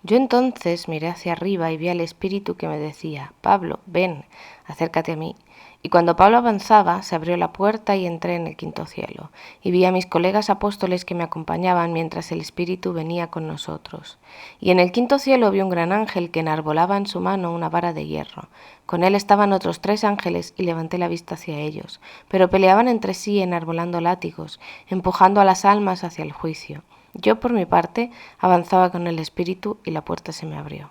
Yo entonces miré hacia arriba y vi al Espíritu que me decía: Pablo, ven, acércate a mí. Y cuando Pablo avanzaba, se abrió la puerta y entré en el quinto cielo, y vi a mis colegas apóstoles que me acompañaban mientras el Espíritu venía con nosotros. Y en el quinto cielo vi un gran ángel que enarbolaba en su mano una vara de hierro. Con él estaban otros 3 ángeles y levanté la vista hacia ellos, pero peleaban entre sí enarbolando látigos, empujando a las almas hacia el juicio. Yo, por mi parte, avanzaba con el Espíritu y la puerta se me abrió.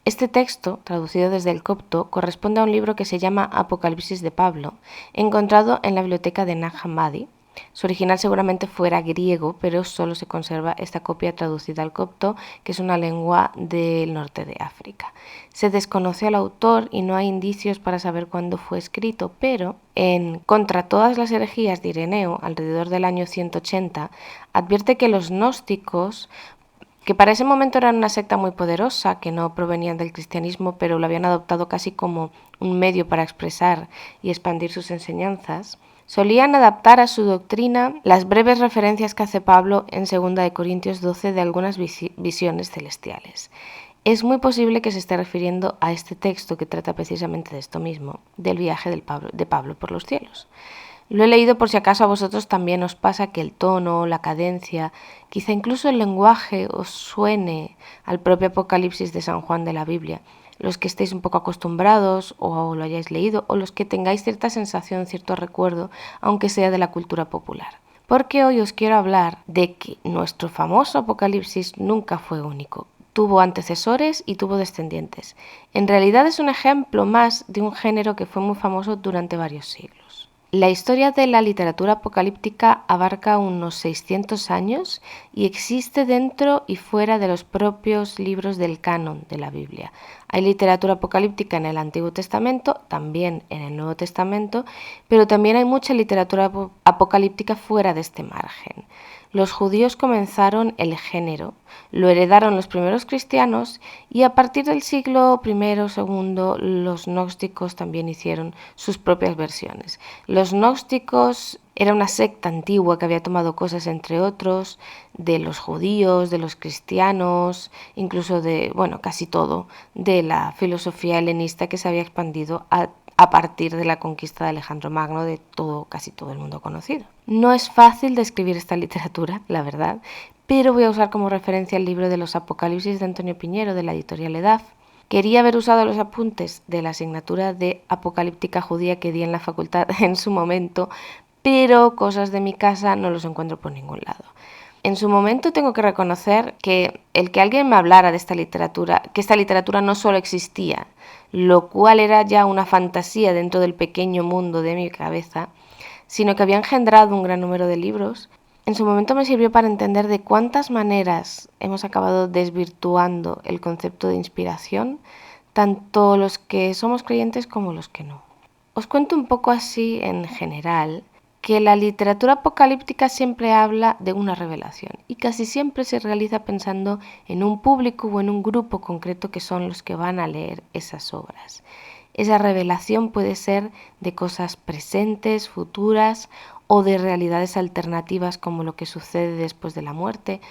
Este texto, traducido desde el copto, corresponde a un libro que se llama Apocalipsis de Pablo, encontrado en la biblioteca de Nag Hammadi. Su original seguramente fuera griego, pero solo se conserva esta copia traducida al copto, que es una lengua del norte de África. Se desconoce al autor y no hay indicios para saber cuándo fue escrito, pero en Contra todas las herejías de Ireneo, alrededor del año 180, advierte que los gnósticos, que para ese momento eran una secta muy poderosa, que no provenían del cristianismo, pero lo habían adoptado casi como un medio para expresar y expandir sus enseñanzas, solían adaptar a su doctrina las breves referencias que hace Pablo en 2 de Corintios 12 de algunas visiones celestiales. Es muy posible que se esté refiriendo a este texto que trata precisamente de esto mismo, del viaje de Pablo por los cielos. Lo he leído por si acaso a vosotros también os pasa que el tono, la cadencia, quizá incluso el lenguaje os suene al propio Apocalipsis de San Juan de la Biblia. Los que estéis un poco acostumbrados o lo hayáis leído, o los que tengáis cierta sensación, cierto recuerdo, aunque sea de la cultura popular. Porque hoy os quiero hablar de que nuestro famoso Apocalipsis nunca fue único. Tuvo antecesores y tuvo descendientes. En realidad es un ejemplo más de un género que fue muy famoso durante varios siglos. La historia de la literatura apocalíptica abarca unos 600 años y existe dentro y fuera de los propios libros del canon de la Biblia. Hay literatura apocalíptica en el Antiguo Testamento, también en el Nuevo Testamento, pero también hay mucha literatura apocalíptica fuera de este margen. Los judíos comenzaron el género, lo heredaron los primeros cristianos y a partir del siglo I o II los gnósticos también hicieron sus propias versiones. Los gnósticos era una secta antigua que había tomado cosas, entre otros, de los judíos, de los cristianos, incluso de, casi todo, de la filosofía helenista que se había expandido a partir de la conquista de Alejandro Magno de casi todo el mundo conocido. No es fácil describir esta literatura, la verdad, pero voy a usar como referencia el libro de los Apocalipsis de Antonio Piñero, de la editorial EDAF. Quería haber usado los apuntes de la asignatura de Apocalíptica Judía que di en la facultad en su momento, pero cosas de mi casa no los encuentro por ningún lado. En su momento tengo que reconocer que el que alguien me hablara de esta literatura, que esta literatura no solo existía, lo cual era ya una fantasía dentro del pequeño mundo de mi cabeza, sino que había engendrado un gran número de libros, en su momento me sirvió para entender de cuántas maneras hemos acabado desvirtuando el concepto de inspiración, tanto los que somos creyentes como los que no. Os cuento un poco así en general que la literatura apocalíptica siempre habla de una revelación y casi siempre se realiza pensando en un público o en un grupo concreto que son los que van a leer esas obras. Esa revelación puede ser de cosas presentes, futuras o de realidades alternativas como lo que sucede después de la muerte.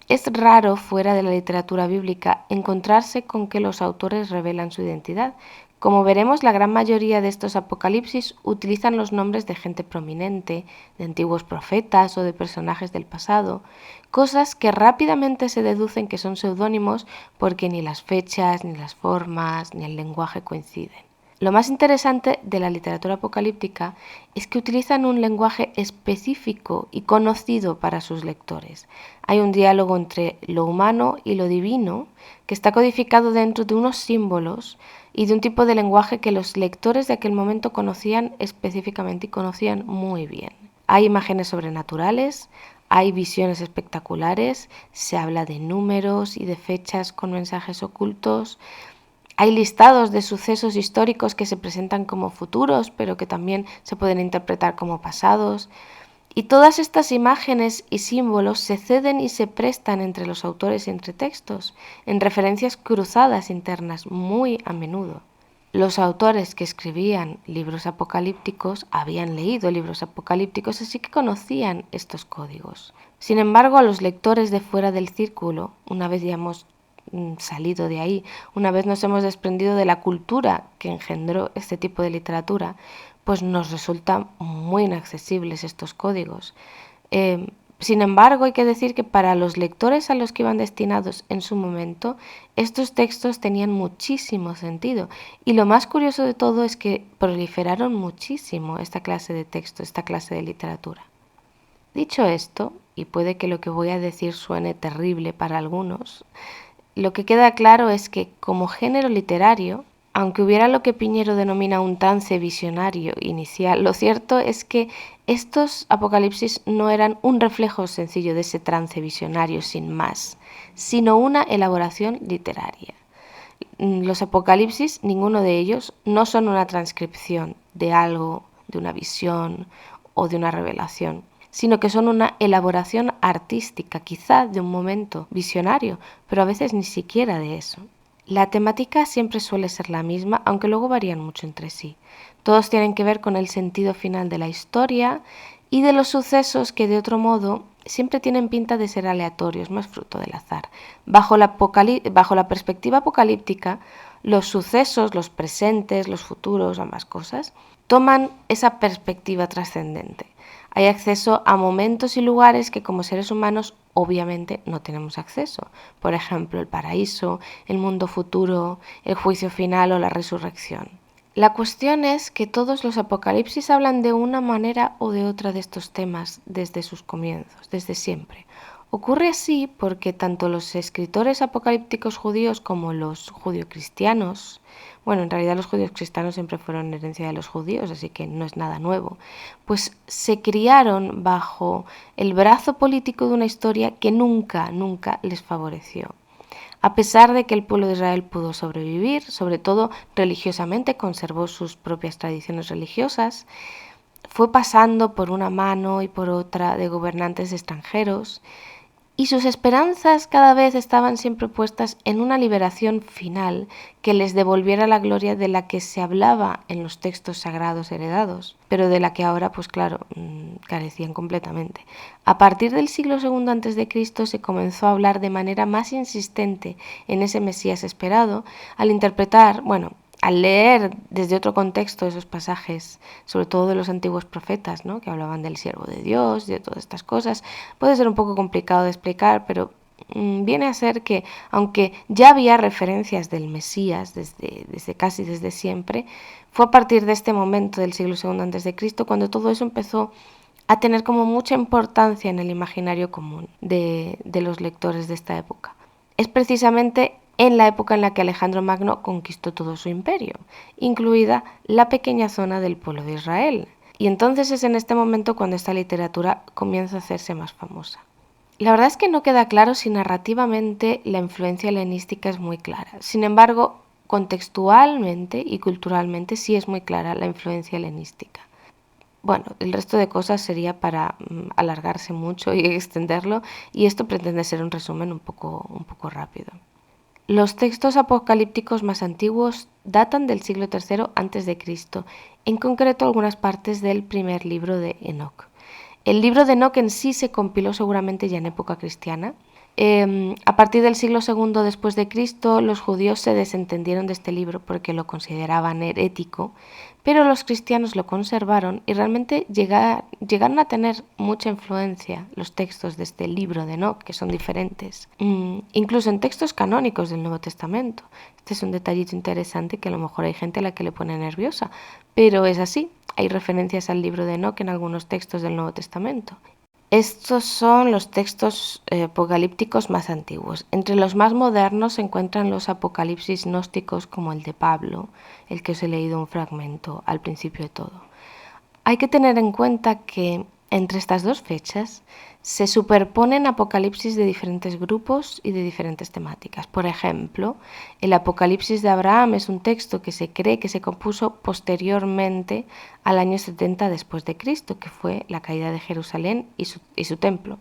Es raro fuera de la literatura bíblica encontrarse con que los autores revelan su identidad. Como veremos, la gran mayoría de estos apocalipsis utilizan los nombres de gente prominente, de antiguos profetas o de personajes del pasado, cosas que rápidamente se deducen que son seudónimos porque ni las fechas, ni las formas, ni el lenguaje coinciden. Lo más interesante de la literatura apocalíptica es que utilizan un lenguaje específico y conocido para sus lectores. Hay un diálogo entre lo humano y lo divino que está codificado dentro de unos símbolos y de un tipo de lenguaje que los lectores de aquel momento conocían específicamente y conocían muy bien. Hay imágenes sobrenaturales, hay visiones espectaculares, se habla de números y de fechas con mensajes ocultos. Hay listados de sucesos históricos que se presentan como futuros, pero que también se pueden interpretar como pasados. Y todas estas imágenes y símbolos se ceden y se prestan entre los autores y entre textos, en referencias cruzadas internas muy a menudo. Los autores que escribían libros apocalípticos habían leído libros apocalípticos, así que conocían estos códigos. Sin embargo, a los lectores de fuera del círculo, una vez ya hemos salido de ahí, una vez nos hemos desprendido de la cultura que engendró este tipo de literatura, pues nos resultan muy inaccesibles estos códigos. Sin embargo, hay que decir que para los lectores a los que iban destinados en su momento, estos textos tenían muchísimo sentido. Y lo más curioso de todo es que proliferaron muchísimo esta clase de texto, esta clase de literatura. Dicho esto, y puede que lo que voy a decir suene terrible para algunos, lo que queda claro es que como género literario, aunque hubiera lo que Piñero denomina un trance visionario inicial, lo cierto es que estos apocalipsis no eran un reflejo sencillo de ese trance visionario sin más, sino una elaboración literaria. Los apocalipsis, ninguno de ellos, no son una transcripción de algo, de una visión o de una revelación, sino que son una elaboración artística, quizá de un momento visionario, pero a veces ni siquiera de eso. La temática siempre suele ser la misma, aunque luego varían mucho entre sí. Todos tienen que ver con el sentido final de la historia y de los sucesos que de otro modo siempre tienen pinta de ser aleatorios, más fruto del azar. Bajo la perspectiva apocalíptica, los sucesos, los presentes, los futuros, ambas cosas, toman esa perspectiva trascendente. Hay acceso a momentos y lugares que como seres humanos obviamente no tenemos acceso. Por ejemplo, el paraíso, el mundo futuro, el juicio final o la resurrección. La cuestión es que todos los apocalipsis hablan de una manera o de otra de estos temas desde sus comienzos, desde siempre. Ocurre así porque tanto los escritores apocalípticos judíos como los judio-cristianos, bueno, en realidad los judíos cristianos siempre fueron herencia de los judíos, así que no es nada nuevo, pues se criaron bajo el brazo político de una historia que nunca les favoreció. A pesar de que el pueblo de Israel pudo sobrevivir, sobre todo religiosamente, conservó sus propias tradiciones religiosas, fue pasando por una mano y por otra de gobernantes extranjeros, y sus esperanzas cada vez estaban siempre puestas en una liberación final que les devolviera la gloria de la que se hablaba en los textos sagrados heredados, pero de la que ahora, pues claro, carecían completamente. A partir del siglo II a.C. se comenzó a hablar de manera más insistente en ese Mesías esperado, al interpretar, al leer desde otro contexto esos pasajes, sobre todo de los antiguos profetas, ¿no?, que hablaban del siervo de Dios, de todas estas cosas, puede ser un poco complicado de explicar, pero viene a ser que, aunque ya había referencias del Mesías casi desde siempre, fue a partir de este momento del siglo II a.C. cuando todo eso empezó a tener como mucha importancia en el imaginario común de los lectores de esta época. Es precisamente en la época en la que Alejandro Magno conquistó todo su imperio, incluida la pequeña zona del pueblo de Israel. Y entonces es en este momento cuando esta literatura comienza a hacerse más famosa. La verdad es que no queda claro si narrativamente la influencia helenística es muy clara. Sin embargo, contextualmente y culturalmente sí es muy clara la influencia helenística. Bueno, el resto de cosas sería para alargarse mucho y extenderlo, y esto pretende ser un resumen un poco rápido. Los textos apocalípticos más antiguos datan del siglo III a.C., en concreto algunas partes del primer libro de Enoc. El libro de Enoc en sí se compiló seguramente ya en época cristiana. A partir del siglo II después de Cristo, los judíos se desentendieron de este libro porque lo consideraban herético, pero los cristianos lo conservaron y realmente llegaron a tener mucha influencia los textos de este libro de Enoc, que son diferentes, incluso en textos canónicos del Nuevo Testamento. Este es un detallito interesante que a lo mejor hay gente a la que le pone nerviosa, pero es así. Hay referencias al libro de Enoc en algunos textos del Nuevo Testamento. Estos son los textos apocalípticos más antiguos. Entre los más modernos se encuentran los apocalipsis gnósticos como el de Pablo, el que os he leído un fragmento al principio de todo. Hay que tener en cuenta que entre estas dos fechas se superponen apocalipsis de diferentes grupos y de diferentes temáticas. Por ejemplo, el Apocalipsis de Abraham es un texto que se cree que se compuso posteriormente al año 70 después de Cristo, que fue la caída de Jerusalén y su templo.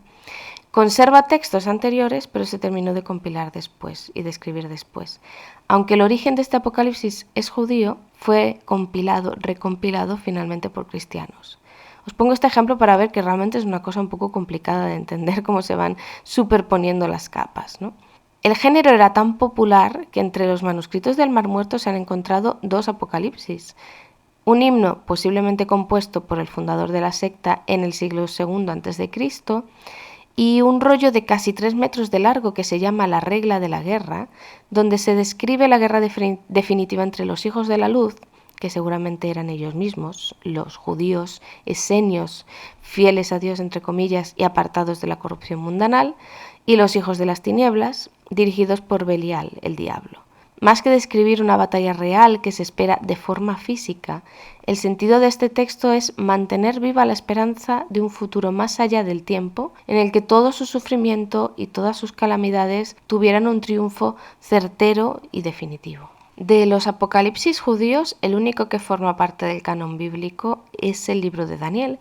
Conserva textos anteriores, pero se terminó de compilar después y de escribir después. Aunque el origen de este Apocalipsis es judío, fue recompilado finalmente por cristianos. Os pongo este ejemplo para ver que realmente es una cosa un poco complicada de entender cómo se van superponiendo las capas, ¿no? El género era tan popular que entre los manuscritos del Mar Muerto se han encontrado 2 apocalipsis. Un himno posiblemente compuesto por el fundador de la secta en el siglo II a.C. y un rollo de casi 3 metros de largo que se llama La regla de la guerra, donde se describe la guerra definitiva entre los hijos de la luz, que seguramente eran ellos mismos, los judíos esenios, fieles a Dios entre comillas y apartados de la corrupción mundanal, y los hijos de las tinieblas, dirigidos por Belial, el diablo. Más que describir una batalla real que se espera de forma física, el sentido de este texto es mantener viva la esperanza de un futuro más allá del tiempo, en el que todo su sufrimiento y todas sus calamidades tuvieran un triunfo certero y definitivo. De los apocalipsis judíos, el único que forma parte del canon bíblico es el libro de Daniel.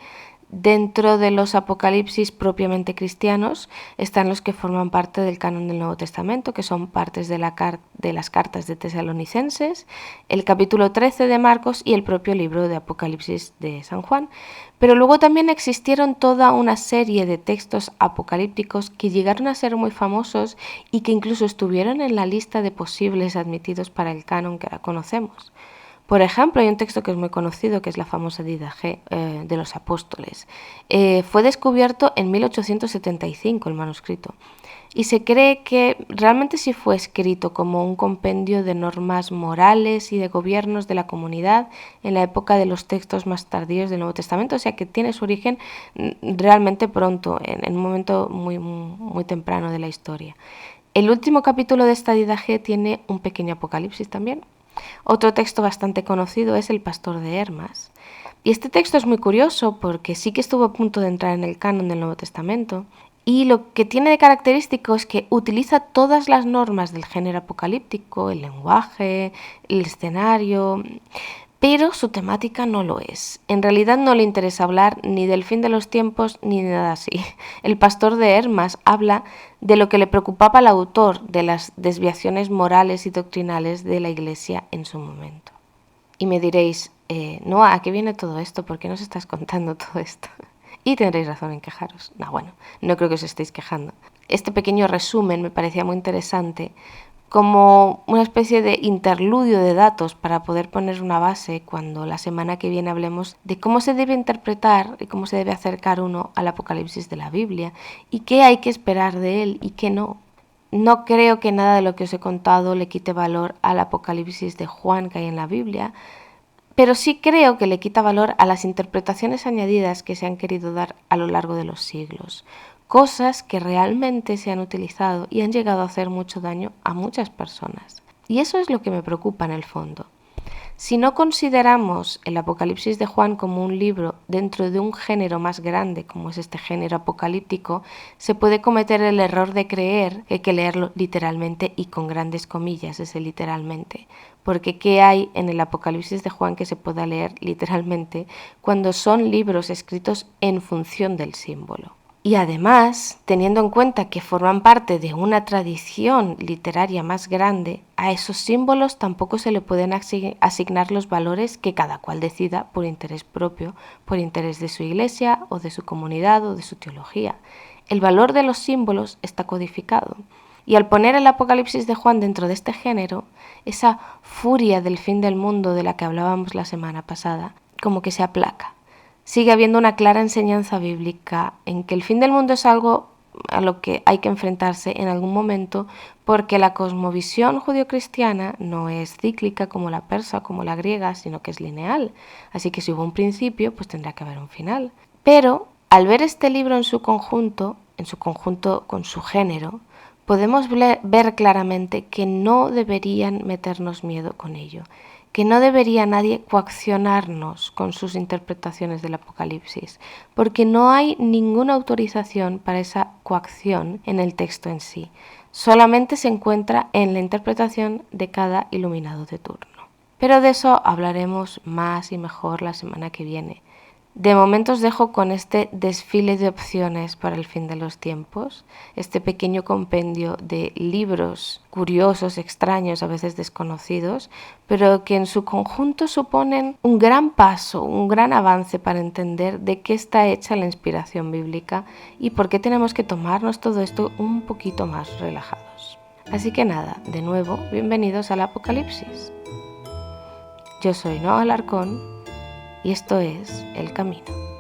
Dentro de los apocalipsis propiamente cristianos están los que forman parte del canon del Nuevo Testamento, que son partes de las cartas de Tesalonicenses, el capítulo 13 de Marcos y el propio libro de Apocalipsis de San Juan. Pero luego también existieron toda una serie de textos apocalípticos que llegaron a ser muy famosos y que incluso estuvieron en la lista de posibles admitidos para el canon que ahora conocemos. Por ejemplo, hay un texto que es muy conocido, que es la famosa Didache de los Apóstoles. Fue descubierto en 1875 el manuscrito y se cree que realmente sí fue escrito como un compendio de normas morales y de gobiernos de la comunidad en la época de los textos más tardíos del Nuevo Testamento, o sea que tiene su origen realmente pronto, en un momento muy temprano de la historia. El último capítulo de esta Didache tiene un pequeño apocalipsis también. Otro texto bastante conocido es El Pastor de Hermas. Y este texto es muy curioso porque sí que estuvo a punto de entrar en el canon del Nuevo Testamento. Y lo que tiene de característico es que utiliza todas las normas del género apocalíptico, el lenguaje, el escenario, pero su temática no lo es. En realidad no le interesa hablar ni del fin de los tiempos ni nada así. El Pastor de Hermas habla de lo que le preocupaba al autor, de las desviaciones morales y doctrinales de la Iglesia en su momento. Y me diréis, Noa, ¿a qué viene todo esto? ¿Por qué nos estás contando todo esto? Y tendréis razón en quejaros. No creo que os estéis quejando. Este pequeño resumen me parecía muy interesante como una especie de interludio de datos para poder poner una base cuando la semana que viene hablemos de cómo se debe interpretar y cómo se debe acercar uno al Apocalipsis de la Biblia y qué hay que esperar de él y qué no. No creo que nada de lo que os he contado le quite valor al Apocalipsis de Juan que hay en la Biblia, pero sí creo que le quita valor a las interpretaciones añadidas que se han querido dar a lo largo de los siglos. Cosas que realmente se han utilizado y han llegado a hacer mucho daño a muchas personas. Y eso es lo que me preocupa en el fondo. Si no consideramos el Apocalipsis de Juan como un libro dentro de un género más grande, como es este género apocalíptico, se puede cometer el error de creer que hay que leerlo literalmente y con grandes comillas, ese literalmente. Porque ¿qué hay en el Apocalipsis de Juan que se pueda leer literalmente cuando son libros escritos en función del símbolo? Y además, teniendo en cuenta que forman parte de una tradición literaria más grande, a esos símbolos tampoco se le pueden asignar los valores que cada cual decida por interés propio, por interés de su iglesia o de su comunidad o de su teología. El valor de los símbolos está codificado. Y al poner el Apocalipsis de Juan dentro de este género, esa furia del fin del mundo de la que hablábamos la semana pasada, como que se aplaca. Sigue habiendo una clara enseñanza bíblica en que el fin del mundo es algo a lo que hay que enfrentarse en algún momento porque la cosmovisión judio-cristiana no es cíclica como la persa o como la griega, sino que es lineal. Así que si hubo un principio, pues tendrá que haber un final. Pero al ver este libro en su conjunto con su género, podemos ver claramente que no deberían meternos miedo con ello, que no debería nadie coaccionarnos con sus interpretaciones del Apocalipsis, porque no hay ninguna autorización para esa coacción en el texto en sí. Solamente se encuentra en la interpretación de cada iluminado de turno. Pero de eso hablaremos más y mejor la semana que viene. De momento os dejo con este desfile de opciones para el fin de los tiempos, este pequeño compendio de libros curiosos, extraños, a veces desconocidos, pero que en su conjunto suponen un gran paso, un gran avance para entender de qué está hecha la inspiración bíblica y por qué tenemos que tomarnos todo esto un poquito más relajados. Así que nada, de nuevo, bienvenidos al Apocalipsis. Yo soy Noa Alarcón y esto es El Camino.